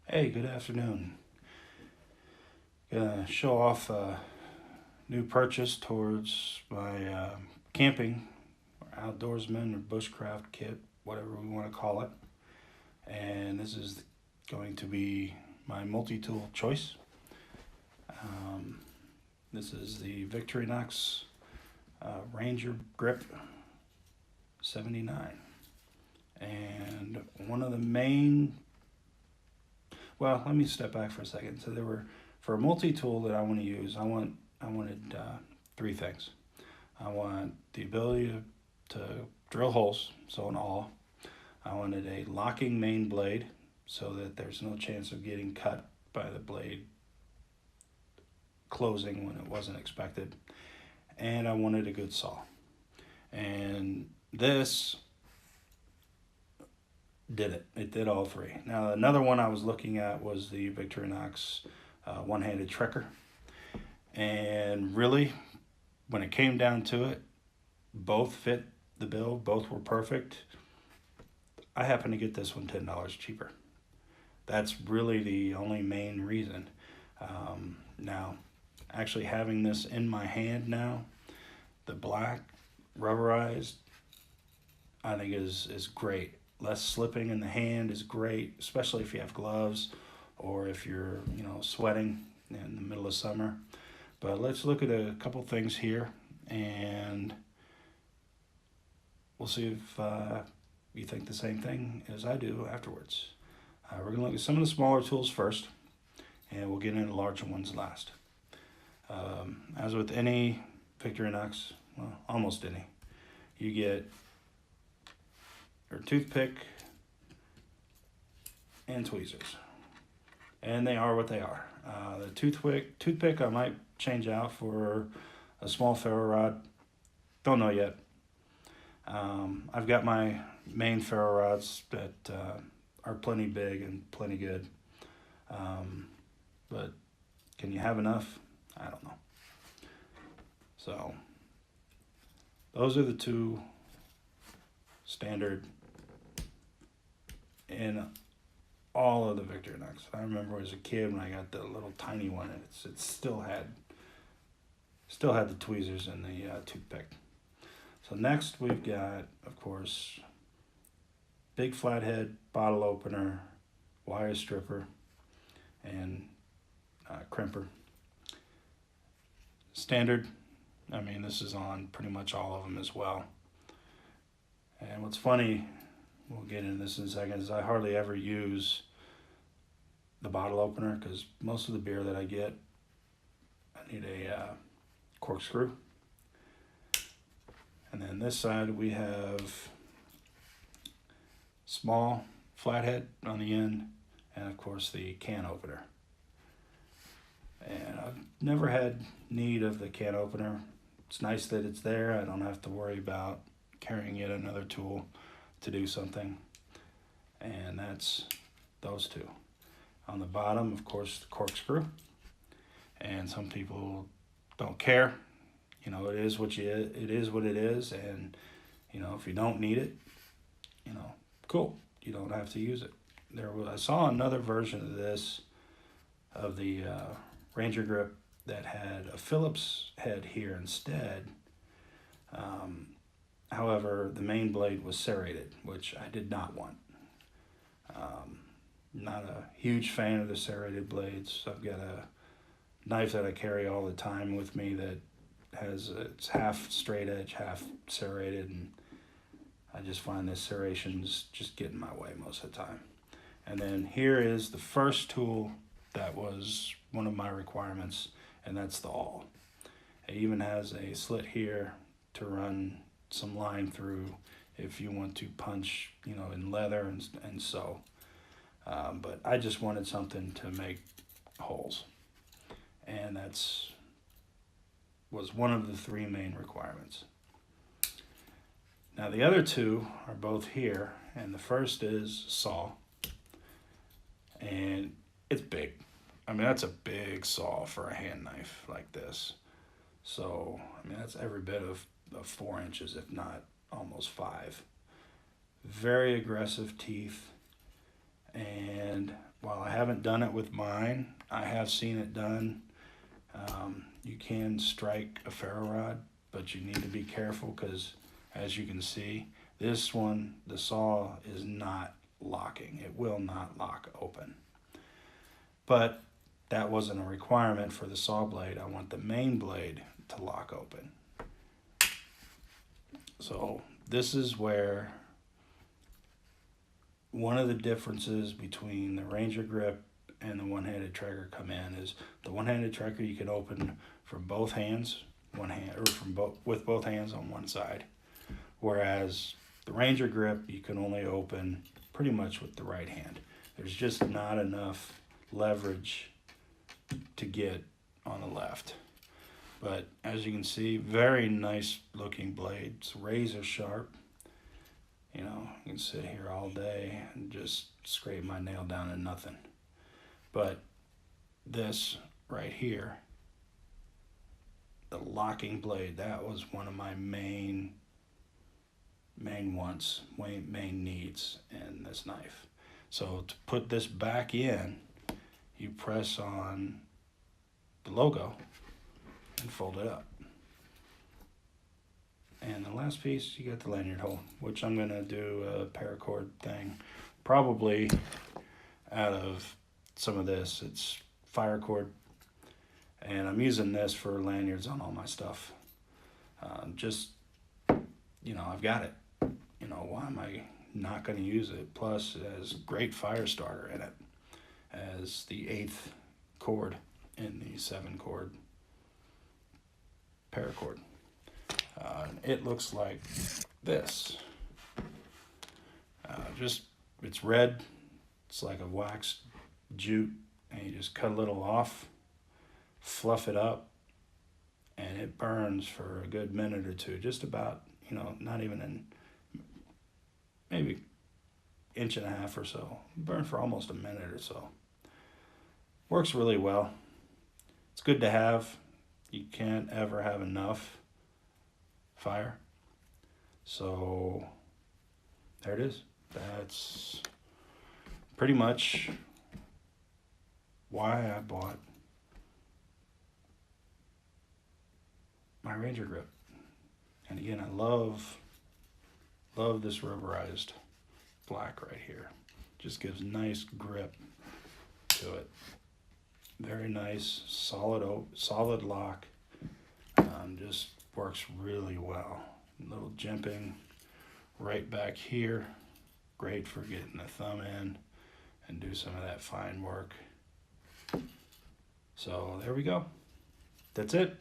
Hey, good afternoon. Gonna show off a new purchase towards my camping, or outdoorsman, or bushcraft kit, whatever we want to call it. And this is going to be my multi-tool choice. Um, this is the Victorinox RangerGrip 79. And one of the main, well, let me step back for a second. So there were, for a multi-tool that I want to use, I wanted three things. I want the ability to drill holes, so an awl. I wanted a locking main blade so that there's no chance of getting cut by the blade closing when it wasn't expected. And I wanted a good saw. And this did it. It did all three. Now another one I was looking at was the Victorinox one-handed trekker. And really, when it came down to it, both fit the bill, both were perfect. I happened to get this one $10 cheaper. That's really the only main reason. Now, actually having this in my hand now, the black rubberized, I think is great. Less slipping in the hand is great, especially if you have gloves or if you're, sweating in the middle of summer. But let's look at a couple things here, and we'll see if you think the same thing as I do afterwards. We're going to look at some of the smaller tools first, and we'll get into the larger ones last. As with any Victorinox, well, almost any, you get your toothpick and tweezers. And they are what they are. The toothpick I might change out for a small ferro rod. Don't know yet. I've got my main ferro rods that are plenty big and plenty good. But can you have enough? I don't know. So those are the two standard in all of the Victorinox. I remember as a kid when I got the little tiny one, it still had the tweezers and the toothpick. So next we've got, of course, big flathead bottle opener, wire stripper, and crimper. Standard. I mean, this is on pretty much all of them as well. And what's funny, we'll get into this in a second, is I hardly ever use the bottle opener because most of the beer that I get, I need a corkscrew. And then this side we have small flathead on the end, and of course the can opener. And I've never had need of the can opener. It's nice that it's there. I don't have to worry about carrying yet another tool to do something. And that's those two. On the bottom, of course, the corkscrew. And some people don't care. It is what it is. And, if you don't need it, cool. You don't have to use it. I saw another version of this, of the RangerGrip, that had a Phillips head here instead. However, the main blade was serrated, which I did not want. Not a huge fan of the serrated blades. I've got a knife that I carry all the time with me that it's half straight edge, half serrated, and I just find the serrations just get in my way most of the time. And then here is the first tool that was one of my requirements, and that's the awl. It even has a slit here to run some line through if you want to punch, in leather and sew. But I just wanted something to make holes, and was one of the three main requirements. Now the other two are both here, and the first is saw, and it's big. I mean, that's a big saw for a hand knife like this. So, that's every bit of 4 inches, if not almost 5. Very aggressive teeth, and while I haven't done it with mine, I have seen it done. You can strike a ferro rod, but you need to be careful because, as you can see, this one, the saw is not locking. It will not lock open. But that wasn't a requirement for the saw blade. I want the main blade to lock open. So this is where one of the differences between the RangerGrip and the one-handed trigger come in is the one-handed trigger you can open from both hands, with both hands on one side, whereas the RangerGrip you can only open pretty much with the right hand. There's just not enough leverage to get on the left. But as you can see, very nice looking blade. It's razor sharp. You know, you can sit here all day and just scrape my nail down to nothing. But this right here, the locking blade, that was one of my main needs in this knife. So to put this back in, you press on the logo and fold it up. And the last piece, you got the lanyard hole, which I'm gonna do a paracord thing. Probably out of some of this, it's fire cord. And I'm using this for lanyards on all my stuff. Just, you know, I've got it. You know, why am I not gonna use it? Plus, it has great fire starter in it as the 8th cord in the 7-cord paracord. It looks like this. It's red. It's like a waxed jute, and you just cut a little off, fluff it up, and it burns for a good minute or two. Just about, you know, not even in maybe inch and a half or so. Burn for almost a minute or so. Works really well. It's good to have. You can't ever have enough fire. So there it is. That's pretty much why I bought my RangerGrip. And again, I love this rubberized black right here. Just gives nice grip to it. Very nice, solid lock. Just works really well. A little jimping right back here. Great for getting the thumb in and do some of that fine work. So there we go. That's it.